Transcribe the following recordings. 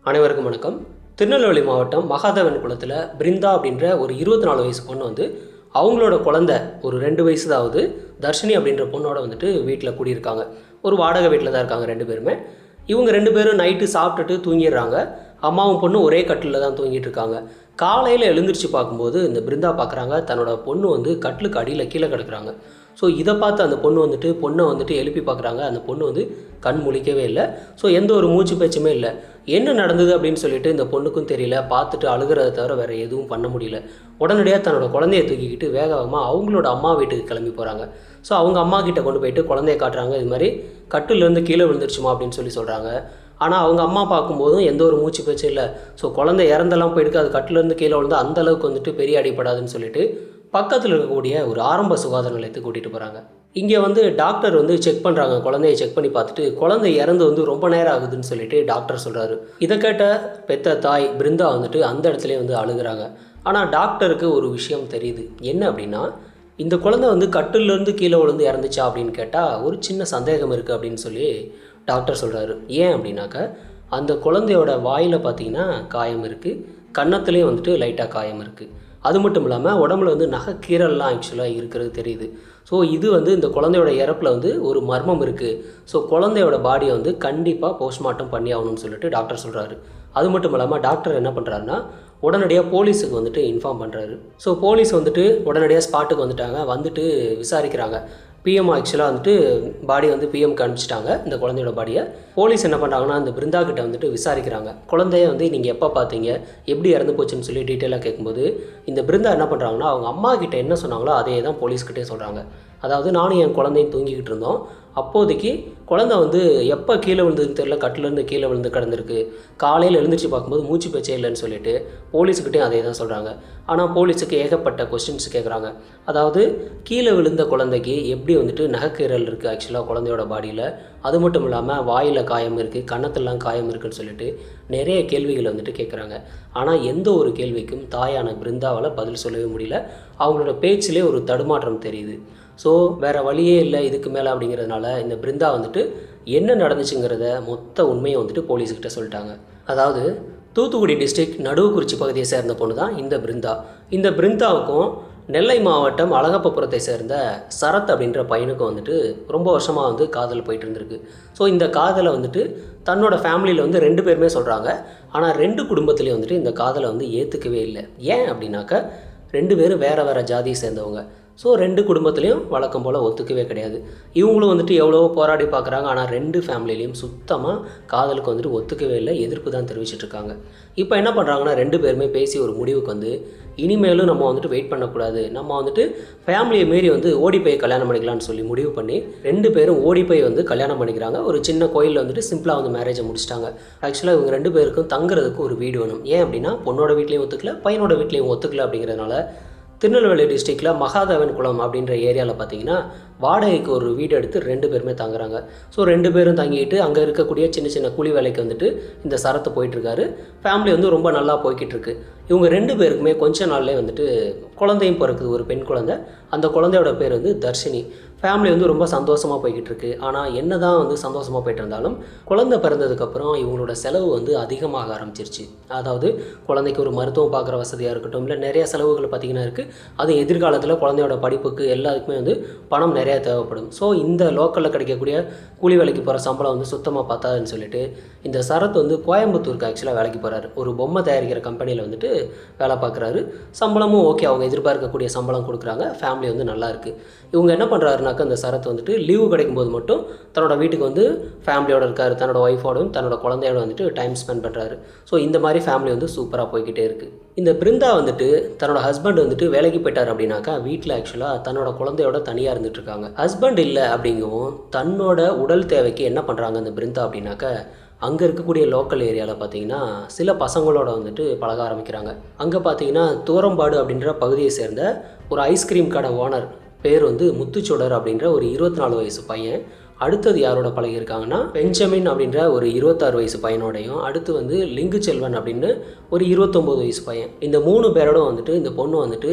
அனைவருக்கும் வணக்கம். திருநெல்வேலி மாவட்டம் மகாதேவன் குளத்தில் பிருந்தா அப்படின்ற ஒரு 24 வயசு பொண்ணு வந்து அவங்களோட குழந்தை ஒரு 2 வயசு தான் தர்ஷினி அப்படின்ற பொண்ணோட வந்துட்டு வீட்டில் குடியிருக்காங்க. ஒரு வாடகை வீட்டில் தான் இருக்காங்க 2 பேருமே. இவங்க 2 பேரும் நைட்டு சாப்பிட்டுட்டு தூங்கிடுறாங்க. அம்மாவும் பொண்ணு ஒரே கட்டிலில் தான் தூங்கிட்டு இருக்காங்க. காலையில் எழுந்திரிச்சு பார்க்கும்போது இந்த பிருந்தா பார்க்குறாங்க, தன்னோட பொண்ணு வந்து கட்டிலுக்கு அடியில் கீழே கிடக்குறாங்க. ஸோ இதை பார்த்து அந்த பொண்ணை வந்துட்டு எழுப்பி பார்க்குறாங்க. அந்த பொண்ணு வந்து கண் முழிக்கவே இல்லை. ஸோ எந்த ஒரு மூச்சு பேச்சுமே இல்லை. என்ன நடந்தது அப்படின்னு சொல்லிட்டு இந்த பொண்ணுக்கும் தெரியல. பார்த்துட்டு அழுகிறத தவிர வேறு எதுவும் பண்ண முடியல. உடனடியாக தன்னோட குழந்தைய தூக்கிக்கிட்டு வேகமாக அவங்களோட அம்மா வீட்டுக்கு கிளம்பி போகிறாங்க. ஸோ அவங்க அம்மா கிட்ட கொண்டு போயிட்டு குழந்தைய காட்டுறாங்க. இது மாதிரி கட்டிலேருந்து கீழே விழுந்துருச்சுமா அப்படின்னு சொல்கிறாங்க. ஆனால் அவங்க அம்மா பார்க்கும்போதும் எந்த ஒரு மூச்சு பேச்சு இல்லை. ஸோ குழந்தை இறந்தெல்லாம் போயிருக்கு, அது கட்டிலேருந்து கீழே விழுந்து அந்தளவுக்கு வந்துட்டு பெரிய அடிப்படாதுன்னு சொல்லிட்டு பக்கத்தில் இருக்கக்கூடிய ஒரு ஆரம்ப சுகாதார நிலையத்துக்கு கூட்டிகிட்டு போகிறாங்க. இங்கே வந்து டாக்டர் வந்து செக் பண்ணுறாங்க. குழந்தைய செக் பண்ணி பார்த்துட்டு குழந்தை இறந்து வந்து ரொம்ப நேரம் ஆகுதுன்னு சொல்லிட்டு டாக்டர் சொல்கிறாரு. இதை கேட்ட பெத்த தாய் பிருந்தா வந்துட்டு அந்த இடத்துலேயே வந்து அழுகிறாங்க. ஆனால் டாக்டருக்கு ஒரு விஷயம் தெரியுது. என்ன அப்படின்னா, இந்த குழந்தை வந்து கட்டிலேருந்து கீழே விழுந்து இறந்துச்சா அப்படின்னு கேட்டால் ஒரு சின்ன சந்தேகம் இருக்குது அப்படின்னு சொல்லி டாக்டர் சொல்கிறாரு. ஏன் அப்படின்னாக்கா, அந்த குழந்தையோட வாயில் பார்த்தீங்கன்னா காயம் இருக்குது, கன்னத்துலேயும் வந்துட்டு லைட்டாக காயம் இருக்குது. அது மட்டும் இல்லாமல் உடம்புல வந்து நகைக்கீரல்லாம் ஆக்சுவலாக இருக்கிறது தெரியுது. ஸோ இது வந்து இந்த குழந்தையோட இறப்பில் வந்து ஒரு மர்மம் இருக்குது. ஸோ குழந்தையோட பாடியை வந்து கண்டிப்பாக போஸ்ட்மார்ட்டம் பண்ணி ஆகணும்னு சொல்லிட்டு டாக்டர் சொல்கிறாரு. அது மட்டும் இல்லாமல் டாக்டர் என்ன பண்ணுறாருன்னா, உடனடியாக போலீஸுக்கு வந்துட்டு இன்ஃபார்ம் பண்ணுறாரு. ஸோ போலீஸ் வந்துட்டு உடனடியாக ஸ்பாட்டுக்கு வந்துட்டு விசாரிக்கிறாங்க. பிஎம் ஆக்சுவலாக வந்துட்டு பாடி வந்து பிஎம்க்கு அனுப்பிச்சிட்டாங்க இந்த குழந்தையோட பாடியை. போலீஸ் என்ன பண்ணுறாங்கன்னா, அந்த பிருந்தா கிட்ட வந்துட்டு விசாரிக்கிறாங்க. குழந்தைய வந்து நீங்கள் எப்போ பார்த்தீங்க, எப்படி இறந்து போச்சுன்னு சொல்லி டீட்டெயிலாக கேட்கும்போது இந்த பிருந்தா என்ன பண்ணுறாங்கன்னா, அவங்க அம்மா கிட்ட என்ன சொன்னாங்களோ அதே தான் போலீஸ்கிட்டே சொல்கிறாங்க. அதாவது நானும் என் குழந்தையும் தூங்கிக்கிட்டு இருந்தோம். அப்போதைக்கு குழந்தை வந்து எப்போ கீழே விழுந்ததுன்னு தெரியல, கட்டிலேருந்து கீழே விழுந்து கிடந்திருக்கு. காலையில் எழுந்திரிச்சு பார்க்கும்போது மூச்சு பேச்சே இல்லைன்னு சொல்லிட்டு போலீஸுக்கிட்டே அதே தான் சொல்கிறாங்க. ஆனால் போலீஸுக்கு ஏகப்பட்ட கொஸ்டின்ஸ் கேட்குறாங்க. அதாவது கீழே விழுந்த குழந்தைக்கு எப்படி வந்துட்டு நகைக்கீரல் இருக்குது ஆக்சுவலாக குழந்தையோட பாடியில், அது மட்டும் இல்லாமல் வாயில் காயம் இருக்குது, கன்னத்துலாம் காயம் இருக்குதுன்னு சொல்லிட்டு நிறைய கேள்விகளை வந்துட்டு கேட்குறாங்க. ஆனால் எந்த ஒரு கேள்விக்கும் தாயான பிருந்தாவால் பதில் சொல்லவே முடியல. அவங்களோட பேச்சிலே ஒரு தடுமாற்றம் தெரியுது. ஸோ வேறு வழியே இல்லை இதுக்கு மேலே அப்படிங்கிறதுனால இந்த பிருந்தா வந்துட்டு என்ன நடந்துச்சுங்கிறத மொத்த உண்மையை வந்துட்டு போலீஸ்கிட்ட சொல்லிட்டாங்க. அதாவது தூத்துக்குடி டிஸ்ட்ரிக்ட் நடுவுக்குறிச்சி பகுதியை சேர்ந்த பொண்ணு தான் இந்த பிருந்தா. இந்த பிருந்தாவுக்கும் நெல்லை மாவட்டம் அழகப்பபுரத்தை சேர்ந்த சரத் அப்படின்ற பையனுக்கும் வந்துட்டு ரொம்ப வருஷமாக வந்து காதல் போயிட்டு இருந்திருக்கு. ஸோ இந்த காதலை வந்துட்டு தன்னோட ஃபேமிலியில் வந்து 2 பேருமே சொல்கிறாங்க. ஆனால் 2 குடும்பத்துலேயும் வந்துட்டு இந்த காதலை வந்து ஏற்றுக்கவே இல்லை. ஏன் அப்படின்னாக்கா, 2 பேரும் வேறு ஜாதியை சேர்ந்தவங்க. ஸோ 2 குடும்பத்துலேயும் வழக்கம் போல் ஒத்துக்கவே கிடையாது. இவங்களும் வந்துட்டு எவ்வளவோ போராடி பார்க்குறாங்க. ஆனால் 2 ஃபேமிலிலையும் சுத்தமாக காதலுக்கு வந்துட்டு ஒத்துக்கவே இல்லை, எதிர்ப்பு தான் தெரிவிச்சிட்ருக்காங்க. இப்போ என்ன பண்ணுறாங்கன்னா, 2 பேருமே பேசி ஒரு முடிவுக்கு வந்து இனிமேலும் நம்ம வந்துட்டு வெயிட் பண்ணக்கூடாது, நம்ம வந்துட்டு ஃபேமிலியை மீறி வந்து ஓடி போய் கல்யாணம் பண்ணிக்கலாம்னு சொல்லி முடிவு பண்ணி 2 பேரும் ஓடி போய் வந்து கல்யாணம் பண்ணிக்கிறாங்க. ஒரு சின்ன கோயிலில் வந்துட்டு சிம்பிளாக வந்து மேரேஜை முடிச்சிட்டாங்க. ஆக்சுவலாக இவங்க 2 பேருக்கும் தங்குறதுக்கு ஒரு வீடு வேணும். ஏன் அப்படின்னா, பொண்ணோட வீட்லேயும் ஒத்துக்கல, பையனோட வீட்லேயும் ஒத்துக்கல. அப்படிங்கிறதுனால திருநெல்வேலி டிஸ்ட்ரிக்டில் மகாதேவன் குளம் அப்படின்ற ஏரியாவில் பார்த்தீங்கன்னா வாடகைக்கு ஒரு வீடு எடுத்து 2 பேருமே தங்குறாங்க. ஸோ 2 பேரும் தங்கிட்டு அங்கே இருக்கக்கூடிய சின்ன சின்ன கூலி வேலைக்கு வந்துட்டு இந்த சரத்து போயிட்டுருக்காரு. ஃபேமிலி வந்து ரொம்ப நல்லா போய்கிட்டு இருக்கு. இவங்க 2 பேருக்குமே கொஞ்ச நாள்லேயே வந்துட்டு குழந்தையும் பிறக்குது, ஒரு பெண் குழந்தை. அந்த குழந்தையோட பேர் வந்து தர்ஷினி. ஃபேமிலி வந்து ரொம்ப சந்தோஷமாக போய்கிட்டு இருக்கு. ஆனால் என்ன தான் வந்து சந்தோஷமாக போயிட்டு இருந்தாலும் குழந்தை பிறந்ததுக்கப்புறம் இவங்களோட செலவு வந்து அதிகமாக ஆரம்பிச்சிருச்சு. அதாவது குழந்தைக்கு ஒரு மருத்துவம் பார்க்குற வசதியாக இருக்கட்டும், இல்லை நிறைய செலவுகள் பார்த்திங்கன்னா இருக்குது. அது எதிர்காலத்தில் குழந்தையோட படிப்புக்கு எல்லாத்துக்குமே வந்து பணம் நிறையா தேவைப்படும். ஸோ இந்த லோக்கலில் கிடைக்கக்கூடிய கூலி வேலைக்கு போகிற சம்பளம் வந்து சுத்தமாக பத்தாதுன்னு சொல்லிட்டு இந்த சரத் வந்து கோயம்புத்தூருக்கு ஆக்சுவலாக வேலைக்கு போகிறாரு. ஒரு பொம்மை தயாரிக்கிற கம்பெனியில் வந்துட்டு வேலை பார்க்குறாரு. சம்பளமும் ஓகே, அவங்க எதிர்பார்க்கக்கூடிய சம்பளம் கொடுக்குறாங்க. ஃபேமிலி வந்து நல்லா இருக்குது. இவங்க என்ன பண்ணுறாருனாக்கா, அந்த சரத் வந்துட்டு லீவு கிடைக்கும்போது மட்டும் தன்னோட வீட்டுக்கு வந்து ஃபேமிலியோடு இருக்கார், தன்னோட ஒய்ஃபோடும் தன்னோட குழந்தையோட வந்துட்டு டைம் ஸ்பெண்ட் பண்ணுறாரு. ஸோ இந்த மாதிரி ஃபேமிலி வந்து சூப்பராக போய்கிட்டே இருக்குது. இந்த பிருந்தா வந்துட்டு தன்னோட ஹஸ்பண்ட் வந்துட்டு வேலைக்கு போயிட்டார் அப்படின்னாக்கா வீட்டில் ஆக்சுவலாக தன்னோட குழந்தையோட தனியாக இருந்துட்டு இருக்காங்க. ஹஸ்பண்ட் இல்லை அப்படிங்கவும் தன்னோட உடல் தேவைக்கு என்ன பண்ணுறாங்க அந்த பிருந்தா அப்படின்னாக்கா, அங்கே இருக்கக்கூடிய லோக்கல் ஏரியாவில் பார்த்தீங்கன்னா சில பசங்களோட வந்துட்டு பழக ஆரம்பிக்கிறாங்க. அங்கே பார்த்தீங்கன்னா தூரம்பாடு அப்படின்ற பகுதியை சேர்ந்த ஒரு ஐஸ்கிரீம் கடை ஓனர் பேர் வந்து முத்துச்சோடர் அப்படின்ற ஒரு 24 வயசு பையன். அடுத்தது யாரோட பழகியிருக்காங்கன்னா பெஞ்சமின் அப்படின்ற ஒரு 26 வயசு பையனோடையும், அடுத்து வந்து லிங்கு செல்வன் அப்படின்னு ஒரு 29 வயசு பையன். இந்த 3 பேரோட வந்துட்டு இந்த பொண்ணு வந்துட்டு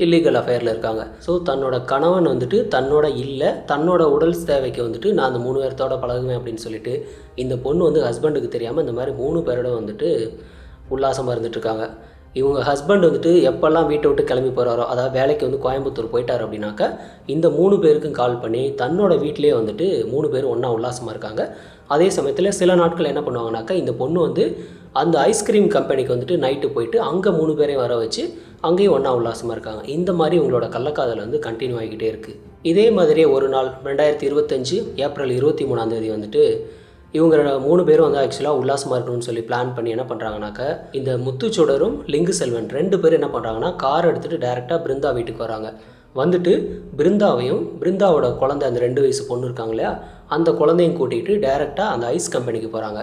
இல்லீகல் அஃபேரில் இருக்காங்க. ஸோ தன்னோட கணவன் வந்துட்டு தன்னோட இல்லை, தன்னோட உடல் தேவைக்கு வந்துட்டு நான் அந்த 3 பேர்த்தோட பழகுவேன் அப்படின்னு சொல்லிட்டு இந்த பொண்ணு வந்து ஹஸ்பண்டுக்கு தெரியாமல் இந்த மாதிரி 3 பேரோட வந்துட்டு உல்லாசமாக இருந்துகிட்ருக்காங்க. இவங்க ஹஸ்பண்ட் வந்துட்டு எப்போல்லாம் வீட்டை விட்டு கிளம்பி போகிறாரோ, அதாவது வேலைக்கு வந்து கோயம்புத்தூர் போயிட்டார் அப்படின்னாக்கா இந்த 3 பேருக்கும் கால் பண்ணி தன்னோட வீட்டிலேயே வந்துட்டு 3 பேரும் ஒன்றா உல்லாசமாக இருக்காங்க. அதே சமயத்தில் சில நாட்கள் என்ன பண்ணுவாங்கனாக்கா இந்த பொண்ணு வந்து அந்த ஐஸ்கிரீம் கம்பெனிக்கு வந்துட்டு நைட்டு போயிட்டு அங்கே 3 பேரையும் வர வச்சு அங்கேயும் ஒன்றா உல்லாசமாக இருக்காங்க. இந்த மாதிரி இவங்களோட கள்ளக்காதல் வந்து கண்டினியூ ஆகிக்கிட்டே இருக்குது. இதே மாதிரியே ஒரு நாள் 2025 ஏப்ரல் 23 வந்துட்டு இவங்க 3 பேரும் வந்து ஆக்சுவலாக உல்லாசமாக இருக்கணும்னு சொல்லி பிளான் பண்ணி என்ன பண்ணுறாங்கனாக்கா இந்த முத்துச்சுடரும் லிங்கு செல்வன் 2 பேரும் என்ன பண்ணுறாங்கன்னா கார் எடுத்துகிட்டு டேரெக்டாக பிருந்தா வீட்டுக்கு வராங்க. வந்துட்டு பிருந்தாவையும் பிருந்தாவோட குழந்தை அந்த 2 வயசு பொண்ணு இருக்காங்க இல்லையா, அந்த குழந்தையும் கூட்டிகிட்டு டேரெக்டாக அந்த ஐஸ் கம்பெனிக்கு போகிறாங்க.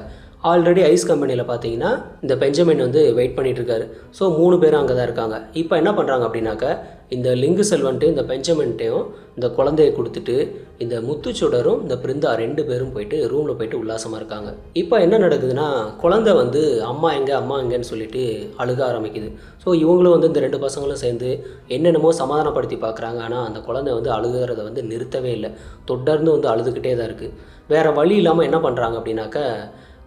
ஆல்ரெடி ஐஸ் கம்பெனியில் பார்த்தீங்கன்னா இந்த பெஞ்சமின் வந்து வெயிட் பண்ணிகிட்டு இருக்காரு. ஸோ 3 பேரும் அங்கே தான் இருக்காங்க. இப்போ என்ன பண்ணுறாங்க அப்படின்னாக்கா இந்த லிங்கு செல்வன்ட்டு இந்த பெஞ்சமின்ட்டையும் இந்த குழந்தையை கொடுத்துட்டு இந்த முத்துச்சுடரும் இந்த பிருந்தா 2 பேரும் போயிட்டு ரூமில் போயிட்டு உல்லாசமாக இருக்காங்க. இப்போ என்ன நடக்குதுன்னா குழந்தை வந்து அம்மா எங்கேன்னு சொல்லிட்டு அழுக ஆரம்பிக்குது. ஸோ இவங்களும் வந்து இந்த 2 பசங்களும் சேர்ந்து என்னென்னமோ சமாதானப்படுத்தி பார்க்குறாங்க. ஆனால் அந்த குழந்தை வந்து அழுகிறத வந்து நிறுத்தவே இல்லை, தொடர்ந்து வந்து அழுதுகிட்டே தான் இருக்குது. வேறு வழி இல்லாமல் என்ன பண்ணுறாங்க அப்படின்னாக்கா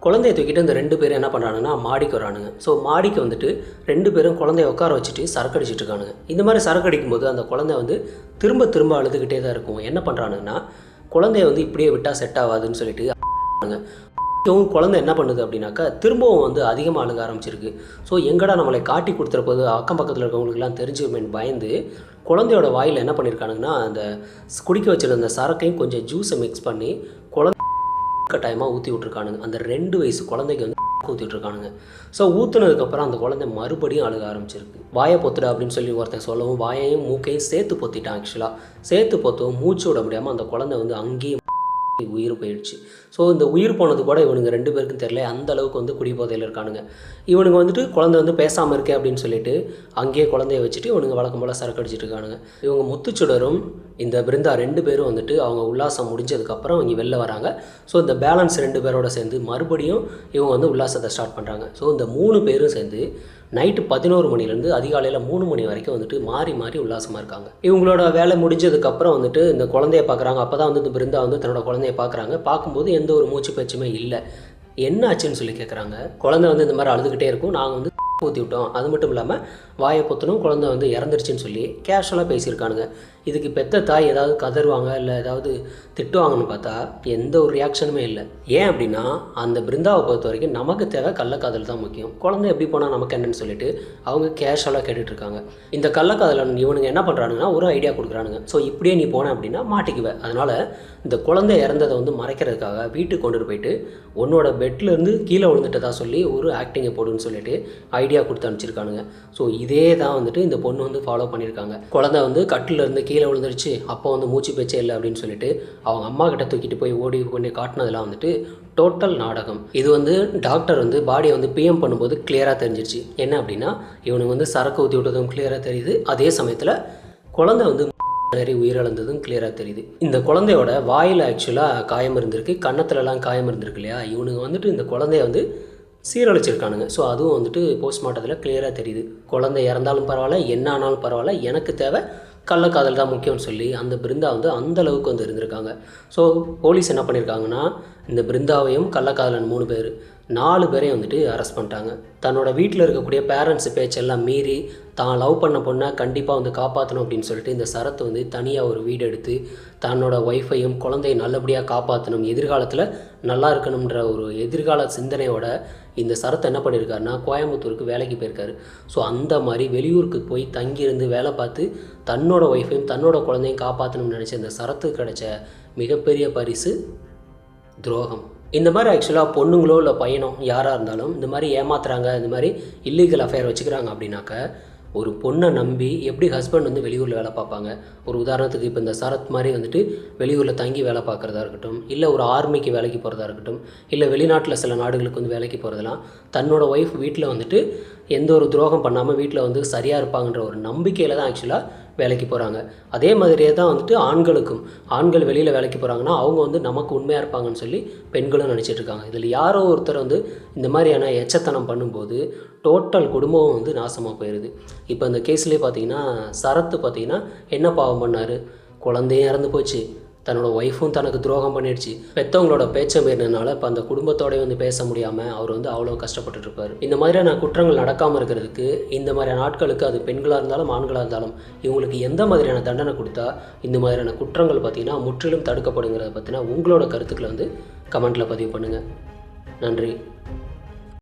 குழந்தைய தூக்கிட்டு இந்த 2 பேரும் என்ன பண்ணுறாங்கன்னா மாடிக்கு வரானுங்க. ஸோ மாடிக்கு வந்துட்டு 2 பேரும் குழந்தைய உட்கார வச்சுட்டு சரக்கு அடிச்சிட்டு இருக்கானுங்க. இந்த மாதிரி சரக்கு அடிக்கும்போது அந்த குழந்தை வந்து திரும்ப திரும்ப அழுதுகிட்டே தான் இருக்கும். என்ன பண்ணுறானுங்கன்னா குழந்தைய வந்து இப்படியே விட்டால் செட் ஆகாதுன்னு சொல்லிட்டு குழந்தை என்ன பண்ணுது அப்படின்னாக்கா திரும்பவும் வந்து அதிகமாக அழுக ஆரம்பிச்சிருக்கு. ஸோ எங்கடா நம்மளை காட்டி கொடுத்துற போது அக்கம் பக்கத்தில் இருக்கவங்களுக்குலாம் தெரிஞ்சுமேன்னு பயந்து குழந்தையோட வாயில் என்ன பண்ணியிருக்கானுங்கன்னா அந்த குடிக்க வச்சுருந்த சரக்கையும் கொஞ்சம் ஜூஸை மிக்ஸ் பண்ணி குழந்தை கட்டாயமாக ஊற்றி விட்ருக்கானுங்க. அந்த 2 வயசு குழந்தைக்கு வந்து ஊற்றி விட்ருக்கானுங்க. ஸோ ஊற்றுனதுக்கப்புறம் அந்த குழந்தை மறுபடியும் அழுக ஆரம்பிச்சிருக்கு. வாயை பொத்துடா அப்படின்னு சொல்லி ஒருத்தன் சொல்லவும் வாயையும் மூக்கையும் சேர்த்து பொத்திட்டான். ஆக்சுவலாக சேர்த்து பொத்தவும் மூச்சு விட முடியாமல் அந்த குழந்தை வந்து அங்கேயே உயிர் போயிடுச்சு. ஸோ இந்த உயிர் போனது கூட இவனுங்க 2 பேருக்கும் தெரியல, அந்த அளவுக்கு வந்து குடிபோதையில் இருக்கானுங்க. இவனுங்க வந்துட்டு குழந்தை வந்து பேசாமல் இருக்கே அப்படின்னு சொல்லிட்டு அங்கேயே குழந்தைய வச்சுட்டு இவனுங்க வழக்கம் போல் சரக்கு அடிச்சிட்டு இருக்கானுங்க. இவங்க முத்துச்சுடரும் இந்த பிருந்தா 2 பேரும் வந்துட்டு அவங்க உல்லாசம் முடிஞ்சதுக்கப்புறம் இங்கே வெளில வராங்க. ஸோ இந்த பேலன்ஸ் 2 பேரோட சேர்ந்து மறுபடியும் இவங்க வந்து உல்லாசத்தை ஸ்டார்ட் பண்ணுறாங்க. ஸோ இந்த 3 பேரும் சேர்ந்து நைட்டு 11 மணிலேருந்து அதிகாலையில் 3 மணி வரைக்கும் வந்துட்டு மாறி மாறி உல்லாசமாக இருக்காங்க. இவங்களோட வேலை முடிஞ்சதுக்கப்புறம் வந்துட்டு இந்த குழந்தைய பார்க்குறாங்க. அப்போ தான் வந்து இந்த பிருந்தா வந்து தன்னோட குழந்தைய பார்க்குறாங்க. பார்க்கும்போது எந்த ஒரு மூச்சு பேச்சுமே இல்லை. என்ன ஆச்சுன்னு சொல்லி கேட்குறாங்க. குழந்தை வந்து இந்த மாதிரி அழுதுகிட்டே இருக்கும், நாங்கள் வந்து ஊற்றி விட்டோம், அது மட்டும் இல்லாமல் வாயை பொத்தனும் குழந்தை வந்து இறந்துருச்சுன்னு சொல்லி கேஷுவலாக பேசியிருக்கானுங்க. இதுக்கு பெத்த தாய் ஏதாவது கதறுவாங்க இல்லை ஏதாவது திட்டுவாங்கன்னு பார்த்தா எந்த ஒரு ரியாக்ஷனுமே இல்லை. ஏன் அப்படின்னா அந்த பிருந்தாவை பொறுத்த வரைக்கும் நமக்கு தேவை கள்ளக்காதல் தான் முக்கியம், குழந்தை எப்படி போனால் நமக்கு என்னன்னு சொல்லிட்டு அவங்க கேஷுவலாக கேட்டுட்ருக்காங்க. இந்த கள்ளக்காதலன் இவனுங்க என்ன பண்ணுறானுங்கன்னா ஒரு ஐடியா கொடுக்குறானுங்க. ஸோ இப்படியே நீ போன அப்படின்னா மாட்டிக்குவேன், அதனால் இந்த குழந்தை இறந்ததை வந்து மறைக்கிறதுக்காக வீட்டுக்கு கொண்டுட்டு போயிட்டு உன்னோட பெட்லேருந்து கீழே விழுந்துட்டதா சொல்லி ஒரு ஆக்டிங்கை போடுன்னு சொல்லிட்டு ஐடியா கொடுத்து அனுப்பிச்சிருக்கானுங்க. ஸோ இதே தான் வந்துட்டு இந்த பொண்ணு வந்து ஃபாலோ பண்ணியிருக்காங்க. குழந்தை வந்து கட்டிலேருந்து கீழே விழுந்துருச்சு, அப்போ வந்து மூச்சு பேச்சே இல்லை அப்படின்னு சொல்லிட்டு அவங்க அம்மா கிட்ட தூக்கிட்டு போய் ஓடி கொண்டு காட்டினதெல்லாம் வந்துட்டு டோட்டல் நாடகம். இது வந்து டாக்டர் வந்து பாடியை வந்து பிஎம் பண்ணும்போது கிளியராக தெரிஞ்சிருச்சு. என்ன அப்படின்னா இவனுக்கு வந்து சரக்கு ஊற்றி விட்டதும் கிளியராக தெரியுது, அதே சமயத்தில் குழந்தை வந்து நிறைய உயிரிழந்ததும் கிளியராக தெரியுது. இந்த குழந்தையோட வாயில் ஆக்சுவலாக காயம் இருந்திருக்கு, கன்னத்துலலாம் காயம் இருந்திருக்கு இல்லையா. இவனுங்க வந்துட்டு இந்த குழந்தைய வந்து சீரழிச்சிருக்கானுங்க. ஸோ அதுவும் வந்துட்டு போஸ்ட்மார்ட்டத்தில் கிளியராக தெரியுது. குழந்தை இறந்தாலும் பரவாயில்ல, என்ன ஆனாலும் பரவாயில்ல, எனக்கு தேவை கள்ளக்காதல் தான் முக்கியம்னு சொல்லி அந்த பிருந்தா வந்து அந்த அளவுக்கு வந்து இருந்திருக்காங்க. ஸோ போலீஸ் என்ன பண்ணியிருக்காங்கன்னா இந்த பிருந்தாவையும் கள்ளக்காதலன் 3 பேர் 4 பேரையும் வந்துட்டு அரெஸ்ட் பண்ணிட்டாங்க. தன்னோட வீட்டில் இருக்கக்கூடிய பேரண்ட்ஸ் பேச்செல்லாம் மீறி தான் லவ் பண்ண பொண்ணை கண்டிப்பாக வந்து காப்பாற்றணும் அப்படின்னு சொல்லிட்டு இந்த சரத்து வந்து தனியாக ஒரு வீடு எடுத்து தன்னோட ஒய்ஃபையும் குழந்தையை நல்லபடியாக காப்பாற்றணும், எதிர்காலத்தில் நல்லா இருக்கணுன்ற ஒரு எதிர்கால சிந்தனையோட இந்த சரத்தை என்ன பண்ணியிருக்காருன்னா கோயம்புத்தூருக்கு வேலைக்கு போயிருக்காரு. ஸோ அந்த மாதிரி வெளியூருக்கு போய் தங்கியிருந்து வேலை பார்த்து தன்னோட ஒய்ஃபையும் தன்னோட குழந்தையும் காப்பாற்றணும்னு நினச்ச இந்த சரத்துக்கு கிடைச்ச மிகப்பெரிய பரிசு துரோகம். இந்த மாதிரி ஆக்சுவலாக பொண்ணுங்களோ இல்லை பையனோ யாராக இருந்தாலும் இந்த மாதிரி ஏமாத்துறாங்க, இந்த மாதிரி இல்லீகல் அஃபேர் வச்சுக்கிறாங்க அப்படின்னாக்க ஒரு பொண்ணை நம்பி எப்படி ஹஸ்பண்ட் வந்து வெளியூரில் வேலை பார்ப்பாங்க. ஒரு உதாரணத்துக்கு இப்போ இந்த சரத் மாதிரி வந்துட்டு வெளியூரில் தங்கி வேலை பார்க்குறதா இருக்கட்டும், இல்லை ஒரு ஆர்மிக்கு வேலைக்கு போகிறதா இருக்கட்டும், இல்லை வெளிநாட்டில் சில நாடுகளுக்கு வந்து வேலைக்கு போகிறதெல்லாம் தன்னோட ஒய்ஃப் வீட்டில் வந்துட்டு எந்த ஒரு துரோகம் பண்ணாமல் வீட்டில் வந்து சரியாக இருப்பாங்கன்ற ஒரு நம்பிக்கையில் தான் ஆக்சுவலாக வேலைக்கு போகிறாங்க. அதே மாதிரியே தான் வந்துட்டு ஆண்களுக்கும், ஆண்கள் வெளியில் வேலைக்கு போகிறாங்கன்னா அவங்க வந்து நமக்கு உண்மையாக இருப்பாங்கன்னு சொல்லி பெண்களும் நினச்சிட்டு இருக்காங்க. இதில் யாரோ ஒருத்தர் வந்து இந்த மாதிரியான எச்சத்தனம் பண்ணும்போது டோட்டல் குடும்பம் வந்து நாசமாக போயிடுது. இப்போ இந்த கேஸ்லேயே பார்த்தீங்கன்னா சரத்து பார்த்தீங்கன்னா என்ன பாவம் பண்ணார்? குழந்தையும் இறந்து போச்சு, தன்னோட ஒய்ஃபும் தனக்கு துரோகம் பண்ணிடுச்சு, பெற்றவங்களோட பேச்சை மீறினால இப்போ அந்த குடும்பத்தோடய வந்து பேச முடியாமல் அவர் வந்து அவ்வளோ கஷ்டப்பட்டுருப்பார். இந்த மாதிரியான குற்றங்கள் நடக்காமல் இருக்கிறதுக்கு இந்த மாதிரியான நாட்களுக்கு அது பெண்களாக இருந்தாலும் ஆண்களாக இருந்தாலும் இவங்களுக்கு எந்த மாதிரியான தண்டனை கொடுத்தா இந்த மாதிரியான குற்றங்கள் பார்த்திங்கன்னா முற்றிலும் தடுக்கப்படுங்கிறத பற்றினா உங்களோட கருத்துக்களை வந்து கமெண்ட்டில் பதிவு பண்ணுங்கள். நன்றி.